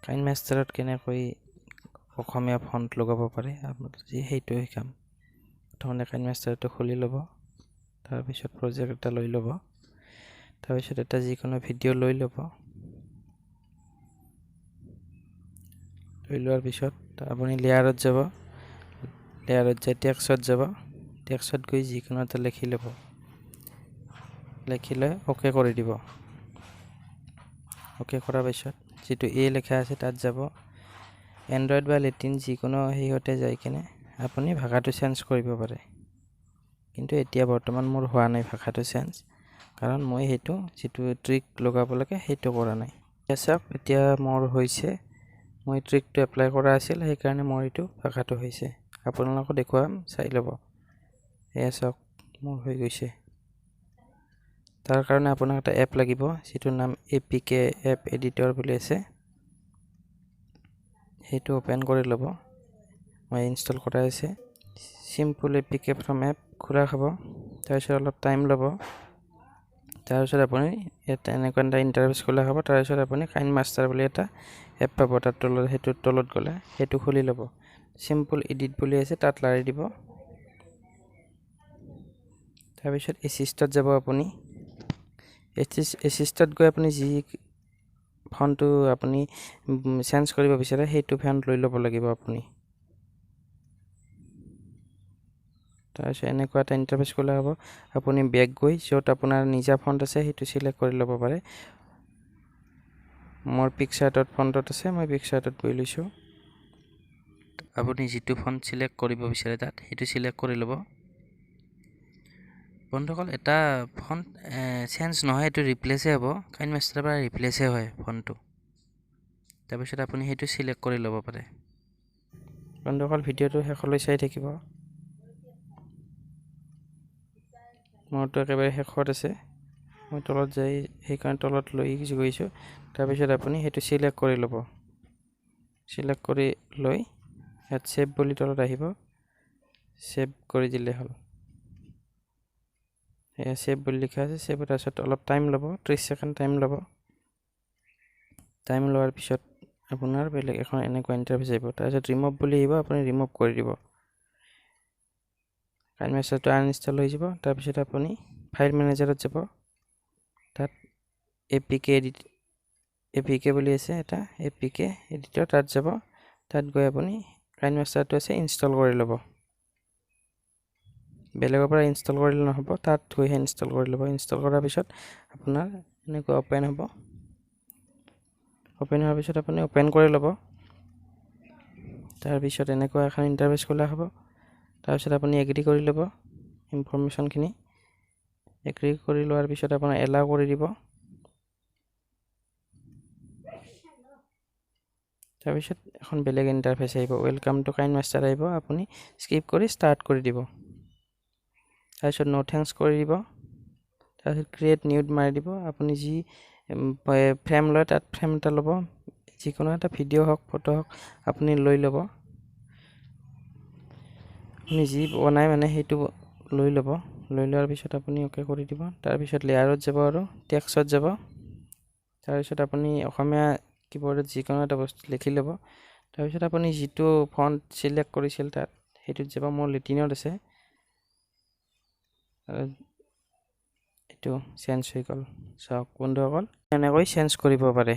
কাইনমাষ্টাৰত কেনেকৈ অসমীয়া ফন্ট লগাব পাৰে আপোনাক সেইটো শিকাম। প্ৰথমতে কাইনমাষ্টাৰটো খুলি ল'ব, তাৰপিছত প্ৰজেক্ট এটা লৈ ল'ব, তাৰপিছত এটা যিকোনো ভিডিঅ' লৈ ল'ব। লৈ লোৱাৰ পিছত আপুনি লেয়াৰত যাব, লেয়াৰত যাই টেক্সট যাব, টেক্সট গৈ যিকোনো এটা লিখি ল'ব, লিখি লৈ অ'কে কৰি দিব। অ'কে কৰাৰ পিছত যিটো এ লেখা আছে তাত যাব, এণ্ড্ৰইড বা লেটিন যিকোনো সিহঁতে যাই কিনে আপুনি ভাষাটো চেঞ্জ কৰিব পাৰে। কিন্তু এতিয়া বৰ্তমান মোৰ হোৱা নাই ভাষাটো চেঞ্জ, কাৰণ মই সেইটো যিটো ট্ৰিক লগাব লাগে সেইটো কৰা নাই। চাওক এতিয়া মোৰ হৈছে, মই ট্ৰিকটো এপ্লাই কৰা আছিল, সেইকাৰণে মোৰ এইটো ভাষাটো হৈছে। আপোনালোকক দেখুৱাম, চাই ল'ব। এয়া চাওক মোৰ হৈ গৈছে। তাৰ কাৰণে আপোনাক এটা এপ লাগিব, যিটোৰ নাম APK এপ এডিটৰ বুলি আছে। সেইটো অ'পেন কৰি ল'ব। মই ইনষ্টল কৰা আছে। চিম্পল APK ফ্ৰম এপ খোলা খাব, তাৰপিছত অলপ টাইম ল'ব। তাৰপিছত আপুনি ইয়াত এনেকুৱা এটা ইণ্টাৰফেচ খোলা খাব। তাৰপিছত আপুনি কাইনমাষ্টাৰ বুলি এটা এপ পাব, তাত তলত সেইটো তলত গ'লে সেইটো খুলি ল'ব। চিম্পল এডিট বুলি আছে, তাত লাৰি দিব। তাৰপিছত এচিষ্টত যাব আপুনি। এচিষ্টত গৈ আপুনি যি ফন্টটো আপুনি চেঞ্জ কৰিব বিচাৰে সেইটো ফন্ট লৈ ল'ব লাগিব আপুনি। তাৰপিছত এনেকুৱা এটা ইণ্টাৰফেচ খোলা হ'ব। আপুনি বেক গৈ য'ত আপোনাৰ নিজা ফন্ট আছে সেইটো চিলেক্ট কৰি ল'ব পাৰে। মোৰ পিকচাৰ্টত ফন্টত আছে, মই পিকচাৰ্টত গৈ লৈছোঁ। আপুনি যিটো ফন্ট চিলেক্ট কৰিব বিচাৰে তাত সেইটো চিলেক্ট কৰি ল'ব। বন্ধুসকল, এটা ফন্ট চেঞ্জ নহয়, এইটো ৰিপ্লেচে হ'ব। কাইনমাষ্টাৰৰ পৰা ৰিপ্লেচে হয় ফন্টটো। তাৰপিছত আপুনি সেইটো চিলেক্ট কৰি ল'ব পাৰে। বন্ধুসকল, ভিডিঅ'টো শেষলৈ চাই থাকিব। মোৰতো একেবাৰে শেষত আছে, মই তলত যাই সেইকাৰণে তলত লৈ গৈছোঁ। তাৰপিছত আপুনি সেইটো চিলেক্ট কৰি ল'ব। চিলেক্ট কৰি লৈ ইয়াত ছেভ বুলি তলত আহিব, ছেভ কৰি দিলে হ'ল। এয়া ছেভ বুলি লিখা আছে, ছেভ। তাৰপিছত অলপ টাইম ল'ব, 30 ছেকেণ্ড টাইম ল'ব। টাইম লোৱাৰ পিছত আপোনাৰ বেলেগ এখন এনেকুৱা ইণ্টাৰফেচ আহিব। তাৰপিছত ৰিমুভ বুলি আহিব, আপুনি ৰিমুভ কৰি দিব। কাইনমাষ্টাৰটো আনইনষ্টল হৈ যাব। তাৰপিছত আপুনি ফাইল মেনেজাৰত যাব, তাত APK বুলি আছে এটা, APK এডিটৰ, তাত যাব। তাত গৈ আপুনি কাইনমাষ্টাৰটো আছে ইনষ্টল কৰি ল'ব। বেলেগৰ পৰা ইনষ্টল কৰিলে নহ'ব, তাত গৈহে ইনষ্টল কৰি ল'ব। ইনষ্টল কৰাৰ পিছত আপোনাৰ এনেকুৱা অ'পেন হ'ব। অ'পেন হোৱাৰ পিছত আপুনি অ'পেন কৰি ল'ব। তাৰপিছত এনেকুৱা এখন ইণ্টাৰফেচ খোলা হ'ব। তাৰপিছত আপুনি এগ্ৰী কৰি ল'ব ইনফৰমেশ্যনখিনি। এগ্ৰী কৰি লোৱাৰ পিছত আপোনাৰ এলাউ কৰি দিব। তাৰপিছত এখন বেলেগ ইণ্টাৰফেচ আহিব, ৱেলকাম টু কাইনমাষ্টাৰ আহিব। আপুনি স্কিপ কৰি ষ্টাৰ্ট কৰি দিব। তাৰপিছত ন' থেংকছ কৰি দিব। তাৰপিছত ক্ৰিয়েট নিউত মাৰি দিব। আপুনি যি ফ্ৰেম লয় তাত ফ্ৰেম এটা ল'ব, যিকোনো এটা ভিডিঅ' হওক ফটো হওক আপুনি লৈ ল'ব। আপুনি যি বনাই মানে সেইটো লৈ ল'ব। লৈ লোৱাৰ পিছত আপুনি অ'কে কৰি দিব। তাৰপিছত লেয়াৰত যাব আৰু টেক্সটত যাব। তাৰপিছত আপুনি অসমীয়া কীবৰ্ডত যিকোনো এটা বস্তু লিখি ল'ব। তাৰপিছত আপুনি যিটো ফন্ট চিলেক্ট কৰিছিল তাত সেইটোত যাব। মোৰ লেটিনত আছে, এইটো চেঞ্জ হৈ গ'ল। চাওক বন্ধুসকল, এনেকৈ চেঞ্জ কৰিব পাৰে।